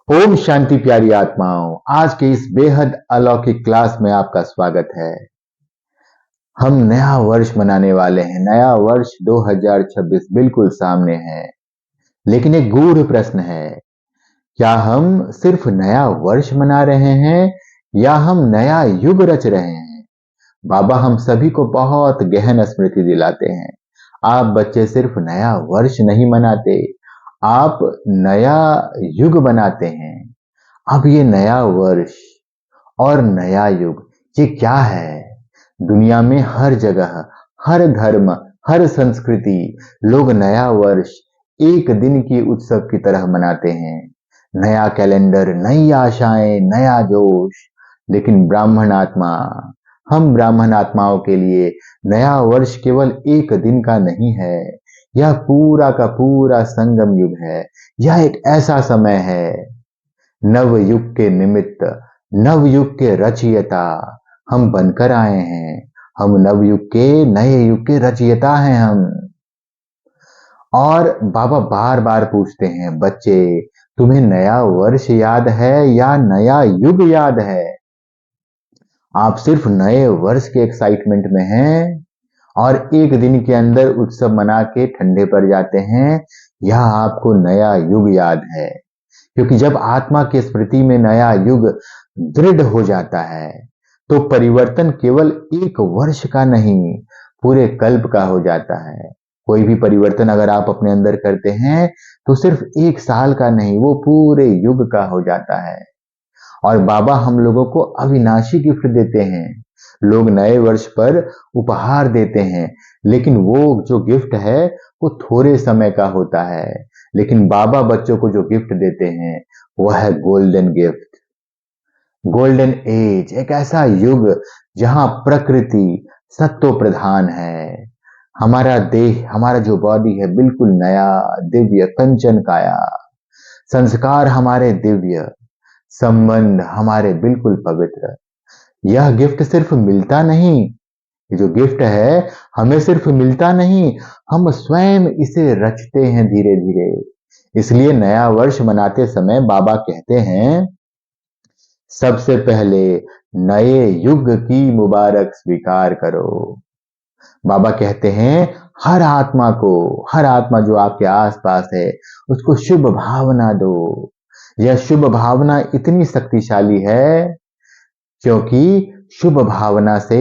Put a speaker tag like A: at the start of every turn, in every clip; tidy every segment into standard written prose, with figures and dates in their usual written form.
A: ओम शांति प्यारी आत्माओं, आज के इस बेहद अलौकिक क्लास में आपका स्वागत है। हम नया वर्ष मनाने वाले हैं। नया वर्ष 2026 बिल्कुल सामने है। लेकिन एक गूढ़ प्रश्न है, क्या हम सिर्फ नया वर्ष मना रहे हैं या हम नया युग रच रहे हैं? बाबा हम सभी को बहुत गहन स्मृति दिलाते हैं। आप बच्चे सिर्फ नया वर्ष नहीं मनाते, आप नया युग बनाते हैं। अब ये नया वर्ष और नया युग, ये क्या है? दुनिया में हर जगह, हर धर्म, हर संस्कृति लोग नया वर्ष एक दिन की उत्सव की तरह मनाते हैं। नया कैलेंडर, नई आशाएं, नया जोश। लेकिन हम ब्राह्मण आत्माओं के लिए नया वर्ष केवल एक दिन का नहीं है, यह पूरा का पूरा संगम युग है। यह एक ऐसा समय है, नवयुग के निमित्त, नवयुग के रचयिता हम बनकर आए हैं। हम नवयुग के, नए युग के रचयिता हैं हम। और बाबा बार बार पूछते हैं, बच्चे तुम्हें नया वर्ष याद है या नया युग याद है? आप सिर्फ नए वर्ष के एक्साइटमेंट में हैं और एक दिन के अंदर उत्सव मना के ठंडे पड़ जाते हैं, या आपको नया युग याद है? क्योंकि जब आत्मा की स्मृति में नया युग दृढ़ हो जाता है, तो परिवर्तन केवल एक वर्ष का नहीं, पूरे कल्प का हो जाता है। कोई भी परिवर्तन अगर आप अपने अंदर करते हैं, तो सिर्फ एक साल का नहीं, वो पूरे युग का हो जाता है। और बाबा हम लोगों को अविनाशी गिफ्ट देते हैं। लोग नए वर्ष पर उपहार देते हैं, लेकिन वो जो गिफ्ट है वो थोड़े समय का होता है। लेकिन बाबा बच्चों को जो गिफ्ट देते हैं वह है गोल्डन गिफ्ट, गोल्डन एज। एक ऐसा युग जहां प्रकृति सत्व प्रधान है। हमारा देह, हमारा जो बॉडी है बिल्कुल नया, दिव्य, कंचन काया। संस्कार हमारे दिव्य, संबंध हमारे बिल्कुल पवित्र। यह गिफ्ट सिर्फ मिलता नहीं, ये जो गिफ्ट है हमें सिर्फ मिलता नहीं, हम स्वयं इसे रचते हैं धीरे धीरे। इसलिए नया वर्ष मनाते समय बाबा कहते हैं, सबसे पहले नए युग की मुबारक स्वीकार करो। बाबा कहते हैं, हर आत्मा जो आपके आसपास है, उसको शुभ भावना दो। यह शुभ भावना इतनी शक्तिशाली है क्योंकि शुभ भावना से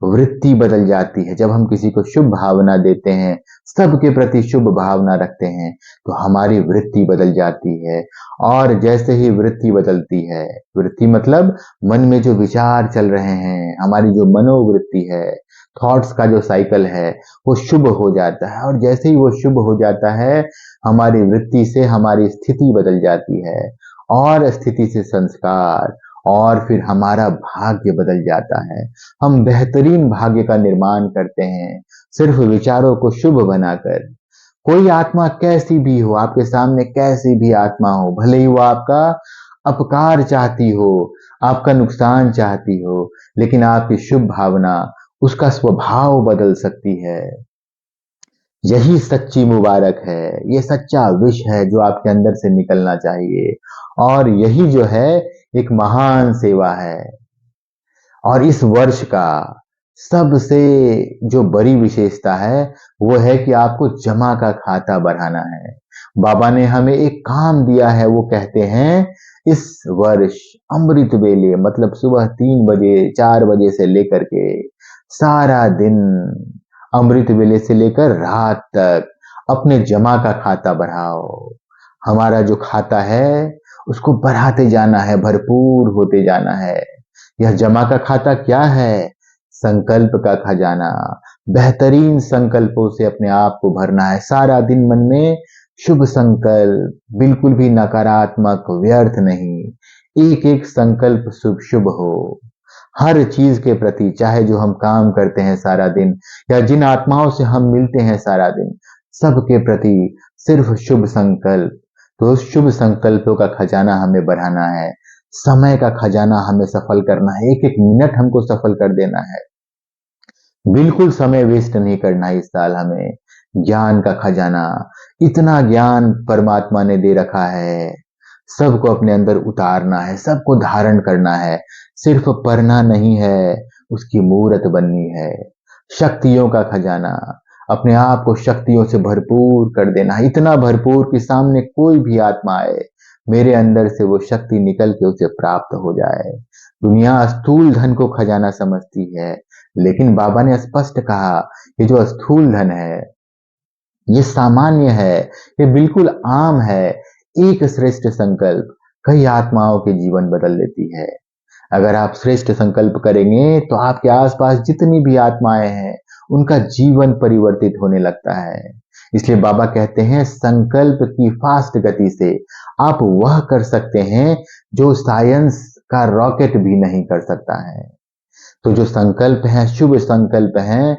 A: वृत्ति बदल जाती है। जब हम किसी को शुभ भावना देते हैं, सबके प्रति शुभ भावना रखते हैं, तो हमारी वृत्ति बदल जाती है। और जैसे ही वृत्ति बदलती है, वृत्ति मतलब मन में जो विचार चल रहे हैं, हमारी जो मनोवृत्ति है, थॉट्स का जो साइकिल है, वो शुभ हो जाता है। और जैसे ही वो शुभ हो जाता है, हमारी वृत्ति से हमारी स्थिति बदल जाती है, और स्थिति से संस्कार, और फिर हमारा भाग्य बदल जाता है। हम बेहतरीन भाग्य का निर्माण करते हैं, सिर्फ विचारों को शुभ बनाकर। कोई आत्मा कैसी भी हो, आपके सामने कैसी भी आत्मा हो, भले ही वो आपका अपकार चाहती हो, आपका नुकसान चाहती हो, लेकिन आपकी शुभ भावना उसका स्वभाव बदल सकती है। यही सच्ची मुबारक है, ये सच्चा विश है जो आपके अंदर से निकलना चाहिए। और यही जो है एक महान सेवा है। और इस वर्ष का सबसे जो बड़ी विशेषता है वो है कि आपको जमा का खाता बढ़ाना है। बाबा ने हमें एक काम दिया है, वो कहते हैं इस वर्ष अमृत वेले, मतलब सुबह 3 बजे 4 बजे से लेकर के सारा दिन, अमृत वेले से लेकर रात तक अपने जमा का खाता बढ़ाओ। हमारा जो खाता है उसको बढ़ाते जाना है, भरपूर होते जाना है। यह जमा का खाता क्या है? संकल्प का खजाना। बेहतरीन संकल्पों से अपने आप को भरना है। सारा दिन मन में शुभ संकल्प, बिल्कुल भी नकारात्मक, व्यर्थ नहीं। एक एक संकल्प शुभ शुभ हो। हर चीज के प्रति, चाहे जो हम काम करते हैं सारा दिन या जिन आत्माओं से हम मिलते हैं सारा दिन, सबके प्रति सिर्फ शुभ संकल्प। तो उस शुभ संकल्पों का खजाना हमें बढ़ाना है। समय का खजाना हमें सफल करना है, एक एक मिनट हमको सफल कर देना है। बिल्कुल समय वेस्ट नहीं करना है इस साल हमें। ज्ञान का खजाना, इतना ज्ञान परमात्मा ने दे रखा है, सबको अपने अंदर उतारना है, सबको धारण करना है, सिर्फ पढ़ना नहीं है, उसकी मूरत बननी है। शक्तियों का खजाना, अपने आप को शक्तियों से भरपूर कर देना, इतना भरपूर कि सामने कोई भी आत्मा आए, मेरे अंदर से वो शक्ति निकल के उसे प्राप्त हो जाए। दुनिया स्थूल धन को खजाना समझती है, लेकिन बाबा ने स्पष्ट कहा कि जो स्थूल धन है, ये सामान्य है, ये बिल्कुल आम है। एक श्रेष्ठ संकल्प कई आत्माओं के जीवन बदल देती है। अगर आप श्रेष्ठ संकल्प करेंगे तो आपके आसपास जितनी भी आत्माएं हैं, उनका जीवन परिवर्तित होने लगता है। इसलिए बाबा कहते हैं, संकल्प की फास्ट गति से आप वह कर सकते हैं जो साइंस का रॉकेट भी नहीं कर सकता है। तो जो संकल्प है, शुभ संकल्प है,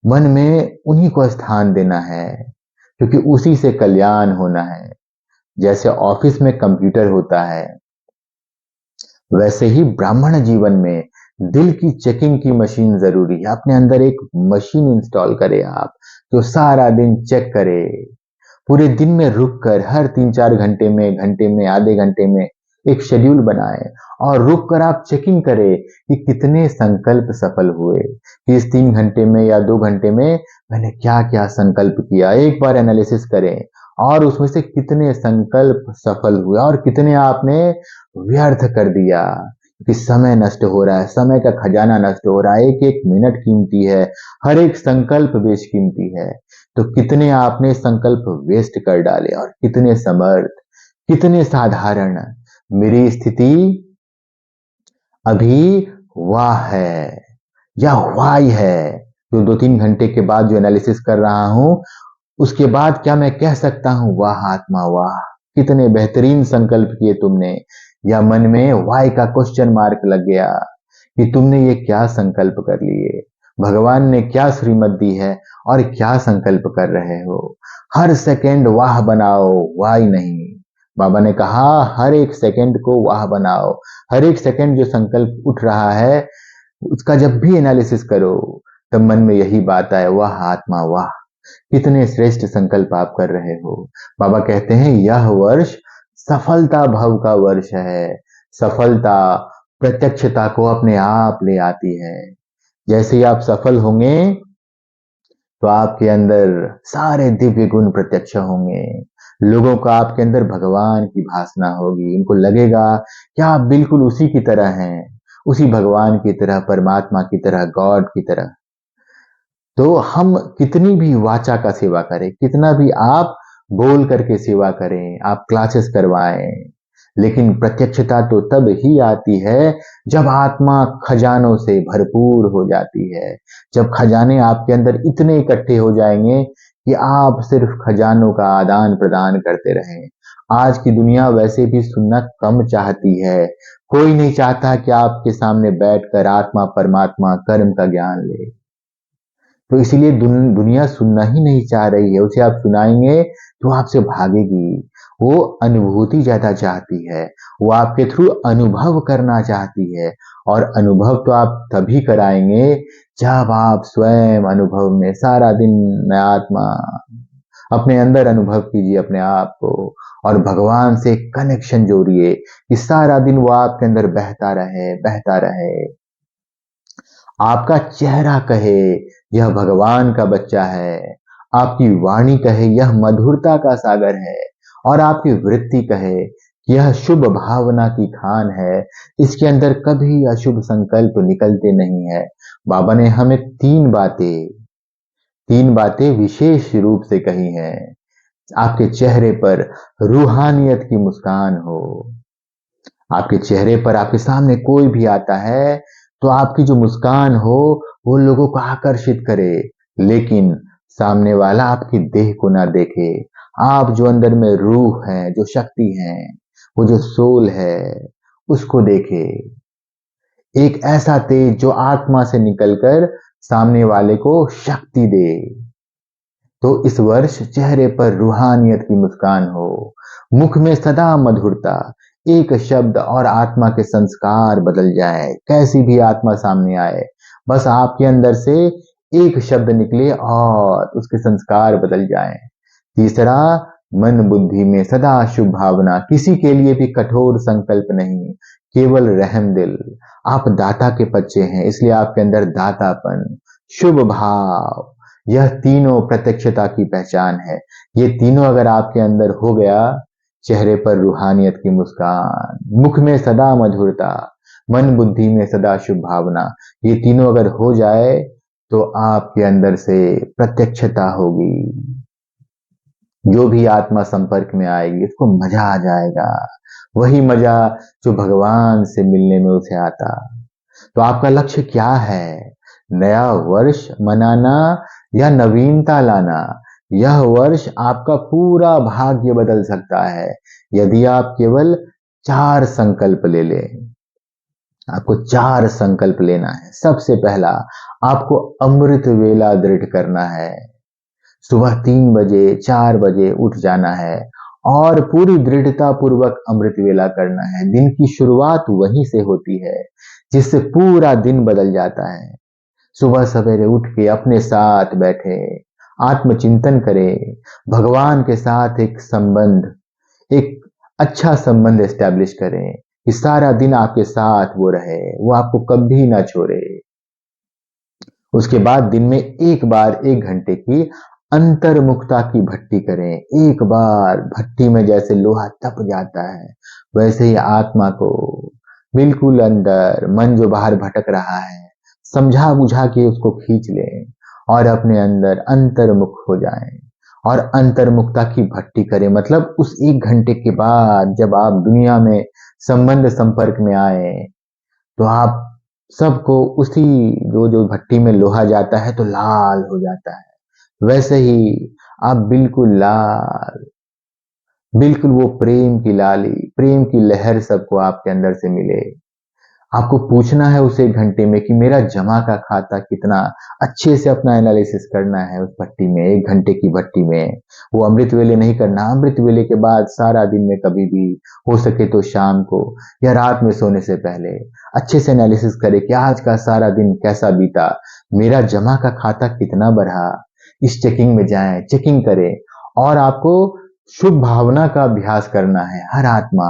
A: मन में उन्हीं को स्थान देना है, क्योंकि उसी से कल्याण होना है। जैसे ऑफिस में कंप्यूटर होता है, वैसे ही ब्राह्मण जीवन में दिल की चेकिंग की मशीन जरूरी है। अपने अंदर एक मशीन इंस्टॉल करें आप, जो सारा दिन चेक करे, पूरे दिन में रुक कर हर 3-4 घंटे में, आधे घंटे में एक शेड्यूल बनाए और रुक कर आप चेकिंग करें कि कितने संकल्प सफल हुए, कि इस 3 घंटे में या 2 घंटे में मैंने क्या क्या संकल्प किया। एक बार एनालिसिस करें और उसमें से कितने संकल्प सफल हुए और कितने आपने व्यर्थ कर दिया, कि समय नष्ट हो रहा है, समय का खजाना नष्ट हो रहा है, एक एक मिनट कीमती है, हर एक संकल्प बेशकीमती है। तो कितने आपने संकल्प वेस्ट कर डाले और कितने समर्थ, कितने साधारण। मेरी स्थिति अभी वाह है या वाई है, जो 2-3 घंटे के बाद जो एनालिसिस कर रहा हूं, उसके बाद क्या मैं कह सकता हूं, वाह आत्मा वाह, कितने बेहतरीन संकल्प किए तुमने। या मन में वाई का क्वेश्चन मार्क लग गया कि तुमने ये क्या संकल्प कर लिए, भगवान ने क्या श्रीमत दी है और क्या संकल्प कर रहे हो। हर सेकंड वाह बनाओ, वाई नहीं। बाबा ने कहा हर एक सेकंड को वाह बनाओ। हर एक सेकंड जो संकल्प उठ रहा है, उसका जब भी एनालिसिस करो, तब मन में यही बात आए, वाह आत्मा वाह, कितने श्रेष्ठ संकल्प आप कर रहे हो। बाबा कहते हैं, यह वर्ष सफलता भव का वर्ष है। सफलता प्रत्यक्षता को अपने आप ले आती है। जैसे ही आप सफल होंगे, तो आपके अंदर सारे दिव्य गुण प्रत्यक्ष होंगे। लोगों का आपके अंदर भगवान की भासना होगी। इनको लगेगा कि आप बिल्कुल उसी की तरह हैं, उसी भगवान की तरह, परमात्मा की तरह, गॉड की तरह। तो हम कितनी भी वाचा का सेवा करें, कितना भी आप बोल करके सेवा करें, आप क्लासेस करवाएं, लेकिन प्रत्यक्षता तो तब ही आती है जब आत्मा खजानों से भरपूर हो जाती है। जब खजाने आपके अंदर इतने इकट्ठे हो जाएंगे कि आप सिर्फ खजानों का आदान प्रदान करते रहें। आज की दुनिया वैसे भी सुनना कम चाहती है। कोई नहीं चाहता कि आपके सामने बैठकर आत्मा परमात्मा कर्म का ज्ञान ले। तो इसीलिए दुनिया सुनना ही नहीं चाह रही है। उसे आप सुनाएंगे तो आपसे भागेगी। वो अनुभूति ज्यादा चाहती है, वो आपके थ्रू अनुभव करना चाहती है। और अनुभव तो आप तभी कराएंगे जब आप स्वयं अनुभव में सारा दिन, मैं आत्मा, अपने अंदर अनुभव कीजिए अपने आप को और भगवान से कनेक्शन जोड़िए कि सारा दिन वो आपके अंदर बहता रहे, बहता रहे। आपका चेहरा कहे यह भगवान का बच्चा है, आपकी वाणी कहे यह मधुरता का सागर है, और आपकी वृत्ति कहे यह शुभ भावना की खान है। इसके अंदर कभी अशुभ संकल्प निकलते नहीं है। बाबा ने हमें तीन बातें विशेष रूप से कही हैं। आपके चेहरे पर रूहानियत की मुस्कान हो। आपके चेहरे पर, आपके सामने कोई भी आता है तो आपकी जो मुस्कान हो वो लोगों को आकर्षित करे, लेकिन सामने वाला आपकी देह को ना देखे। आप जो अंदर में रूह है, जो शक्ति है, वो जो सोल है, उसको देखे। एक ऐसा तेज जो आत्मा से निकलकर सामने वाले को शक्ति दे। तो इस वर्ष चेहरे पर रूहानियत की मुस्कान हो, मुख में सदा मधुरता, एक शब्द और आत्मा के संस्कार बदल जाए। कैसी भी आत्मा सामने आए, बस आपके अंदर से एक शब्द निकले और उसके संस्कार बदल जाएं। तीसरा, मन बुद्धि में सदा शुभ भावना, किसी के लिए भी कठोर संकल्प नहीं, केवल रहम दिल। आप दाता के बच्चे हैं, इसलिए आपके अंदर दातापन, शुभ भाव, यह तीनों प्रत्यक्षता की पहचान है। ये तीनों अगर आपके अंदर हो गया, चेहरे पर रूहानियत की मुस्कान, मुख में सदा मधुरता, मन बुद्धि में सदा शुभ भावना, ये तीनों अगर हो जाए तो आपके अंदर से प्रत्यक्षता होगी। जो भी आत्मा संपर्क में आएगी उसको मजा आ जाएगा, वही मजा जो भगवान से मिलने में उसे आता। तो आपका लक्ष्य क्या है? नया वर्ष मनाना या नवीनता लाना? यह वर्ष आपका पूरा भाग्य बदल सकता है यदि आप केवल 4 संकल्प ले लें। आपको 4 संकल्प लेना है। सबसे पहला, आपको अमृत वेला दृढ़ करना है। सुबह 3 बजे 4 बजे उठ जाना है और पूरी दृढ़ता पूर्वक अमृत वेला करना है। दिन की शुरुआत वहीं से होती है जिससे पूरा दिन बदल जाता है। सुबह सवेरे उठ के अपने साथ बैठे, आत्मचिंतन करें, भगवान के साथ एक अच्छा संबंध एस्टैब्लिश करें कि सारा दिन आपके साथ वो रहे, वो आपको कभी ना छोड़े। उसके बाद दिन में एक बार 1 घंटे की अंतर्मुखता की भट्टी करें। एक बार भट्टी में जैसे लोहा तप जाता है, वैसे ही आत्मा को बिल्कुल अंदर, मन जो बाहर भटक रहा है, समझा बुझा के उसको खींच लें और अपने अंदर अंतर्मुख हो जाएं और अंतर्मुखता की भट्टी करें। मतलब उस 1 घंटे के बाद जब आप दुनिया में संबंध संपर्क में आए तो आप सबको उसी जो जो भट्टी में लोहा जाता है तो लाल हो जाता है, वैसे ही आप बिल्कुल लाल, बिल्कुल वो प्रेम की लाली, प्रेम की लहर सबको आपके अंदर से मिले। आपको पूछना है उस 1 घंटे में कि मेरा जमा का खाता कितना, अच्छे से अपना एनालिसिस करना है उस भट्टी में, 1 घंटे की भट्टी में। वो अमृत वेले नहीं करना, अमृत वेले के बाद सारा दिन में कभी भी हो सके तो शाम को या रात में सोने से पहले अच्छे से एनालिसिस करें कि आज का सारा दिन कैसा बीता, मेरा जमा का खाता कितना बढ़ा। इस चेकिंग में जाएं, चेकिंग करें और आपको शुभ भावना का अभ्यास करना है। हर आत्मा,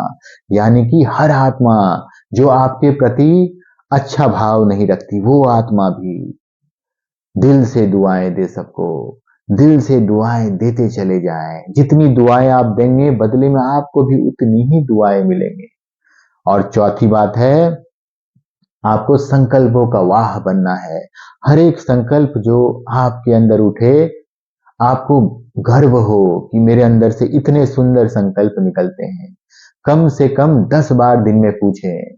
A: यानी कि हर आत्मा जो आपके प्रति अच्छा भाव नहीं रखती, वो आत्मा भी दिल से दुआएं दे सबको, दिल से दुआएं देते चले जाएं। जितनी दुआएं आप देंगे बदले में आपको भी उतनी ही दुआएं मिलेंगे। और चौथी बात है, आपको संकल्पों का वाह बनना है। हर एक संकल्प जो आपके अंदर उठे, आपको गर्व हो कि मेरे अंदर से इतने सुंदर संकल्प निकलते हैं। कम से कम 10 बार दिन में पूछें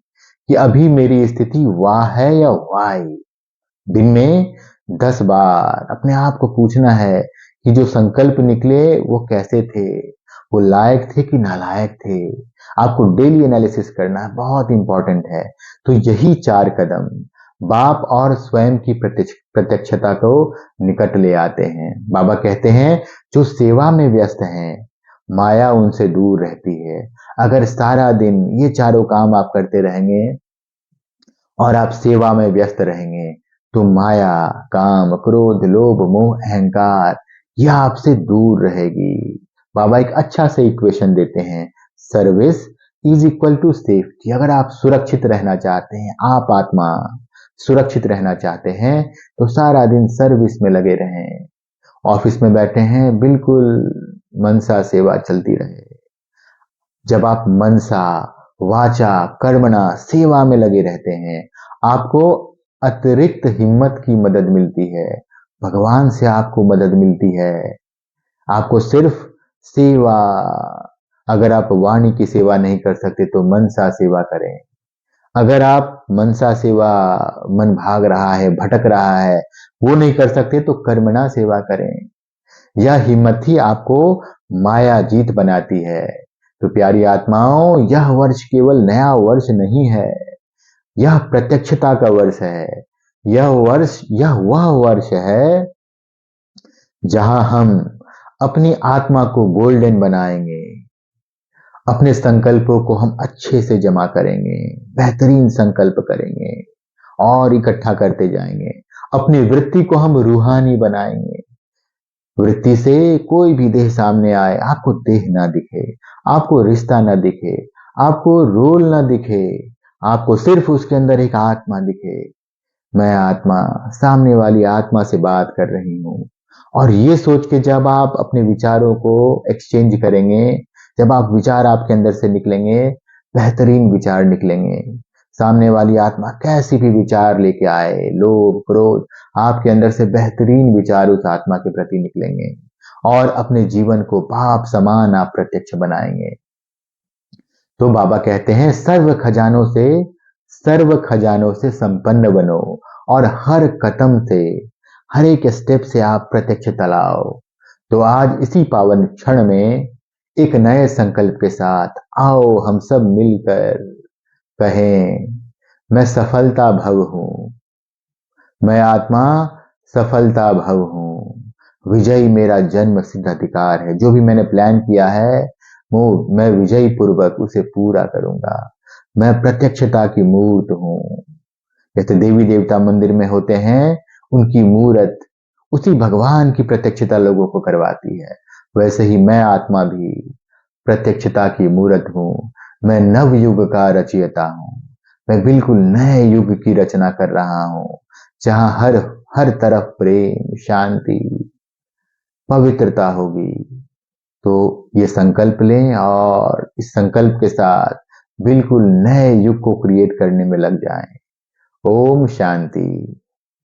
A: कि अभी मेरी स्थिति वाह है या वाई। दिन में 10 बार अपने आप को पूछना है कि जो संकल्प निकले वो कैसे थे, वो लायक थे कि नालायक थे। आपको डेली एनालिसिस करना है, बहुत इंपॉर्टेंट है। तो यही 4 कदम बाप और स्वयं की प्रत्यक्षता को निकट ले आते हैं। बाबा कहते हैं जो सेवा में व्यस्त हैं, माया उनसे दूर रहती है। अगर सारा दिन ये चारों काम आप करते रहेंगे और आप सेवा में व्यस्त रहेंगे तो माया, काम, क्रोध, लोभ, मोह, अहंकार यह आपसे दूर रहेगी। बाबा एक अच्छा से इक्वेशन देते हैं, service is equal to safety. अगर आप सुरक्षित रहना चाहते हैं, आप आत्मा सुरक्षित रहना चाहते हैं तो सारा दिन सर्विस में लगे रहें। ऑफिस में बैठे हैं, बिल्कुल मनसा सेवा चलती रहे। जब आप मनसा, वाचा, कर्मणा सेवा में लगे रहते हैं, आपको अतिरिक्त हिम्मत की मदद मिलती है, भगवान से आपको मदद मिलती है। आपको सिर्फ सेवा, अगर आप वाणी की सेवा नहीं कर सकते तो मनसा सेवा करें। अगर आप मनसा सेवा, मन भाग रहा है, भटक रहा है, वो नहीं कर सकते तो कर्मणा सेवा करें। यह हिम्मत ही आपको माया जीत बनाती है। तो प्यारी आत्माओं, यह वर्ष केवल नया वर्ष नहीं है, यह प्रत्यक्षता का वर्ष है। यह वह वर्ष है जहां हम अपनी आत्मा को गोल्डन बनाएंगे। अपने संकल्पों को हम अच्छे से जमा करेंगे, बेहतरीन संकल्प करेंगे और इकट्ठा करते जाएंगे। अपनी वृत्ति को हम रूहानी बनाएंगे। वृत्ति से कोई भी देह सामने आए, आपको देह ना दिखे, आपको रिश्ता ना दिखे, आपको रोल ना दिखे, आपको सिर्फ उसके अंदर एक आत्मा दिखे। मैं आत्मा सामने वाली आत्मा से बात कर रही हूँ। और ये सोच के जब आप अपने विचारों को एक्सचेंज करेंगे, जब आप विचार आपके अंदर से निकलेंगे, बेहतरीन विचार निकलेंगे। सामने वाली आत्मा कैसी भी विचार लेके आए, लोभ क्रोध, आपके अंदर से बेहतरीन विचार उस आत्मा के प्रति निकलेंगे और अपने जीवन को बाप समान आप प्रत्यक्ष बनाएंगे। तो बाबा कहते हैं सर्व खजानों से संपन्न बनो और हर कदम से, हर एक स्टेप से आप प्रत्यक्ष तलाओ। तो आज इसी पावन क्षण में एक नए संकल्प के साथ आओ हम सब मिलकर कहें, मैं सफलता भव हूँ, मैं आत्मा सफलता भव हूँ, विजयी मेरा जन्म सिद्ध अधिकार है। जो भी मैंने प्लान किया है वो मैं विजयी पूर्वक उसे पूरा करूंगा। मैं प्रत्यक्षता की मूर्त हूँ। जैसे देवी देवता मंदिर में होते हैं, उनकी मूर्त उसी भगवान की प्रत्यक्षता लोगों को करवाती है। वैसे ही मैं आत्मा भी प्रत्यक्षता की मूर्त हूँ। मैं नव युग का रचयिता हूँ। मैं बिल्कुल नए युग की रचना कर रहा हूँ, जहां हर हर तरफ प्रेम शांति पवित्रता होगी। तो ये संकल्प लें और इस संकल्प के साथ बिल्कुल नए युग को क्रिएट करने में लग जाएं। ओम शांति।